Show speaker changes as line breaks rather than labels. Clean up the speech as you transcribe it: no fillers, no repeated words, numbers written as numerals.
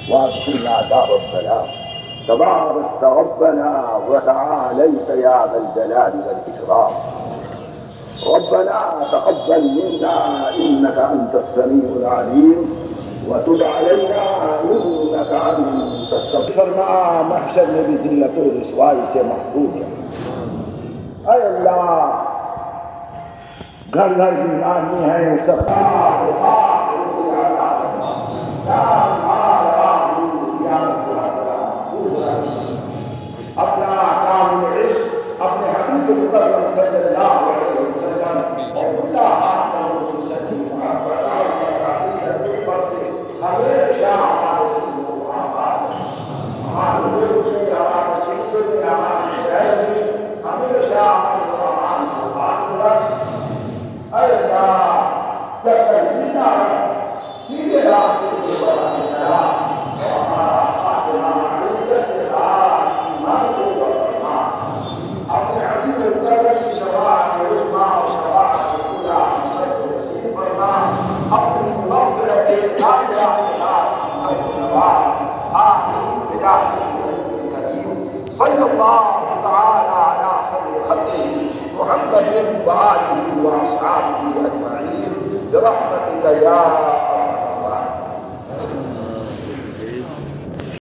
وادخلنا دار السلام. تباركت ربنا وتعاليت يا ذا الجلال والإكرام. ربنا تقبل منا إنك أنت السميع العليم وتب علينا إنك أنت الغفور. فرما محشر میں بھی ذلت و رسوائی سے محفوظ ہے. اے اللہ گھر گھر بیماری ہے سب اپنا کام عشق اپنے حبیب مکرم صلی اللہ علیہ وسلم اور ہمیشہ ہمارے سیدھے راستے اپنے حبیب مکرم کی شفاعت عظمیٰ اور شفاعت خدا نصیب فرما. اپنی مغفرت عاجلہ کے ساتھ ہم کو نواز. آمین بجاہ نبی کریم صلی اللہ تعالی علی خیر خلقہ محمد وآلہ وأصحابہ اجمعین برحمتک یا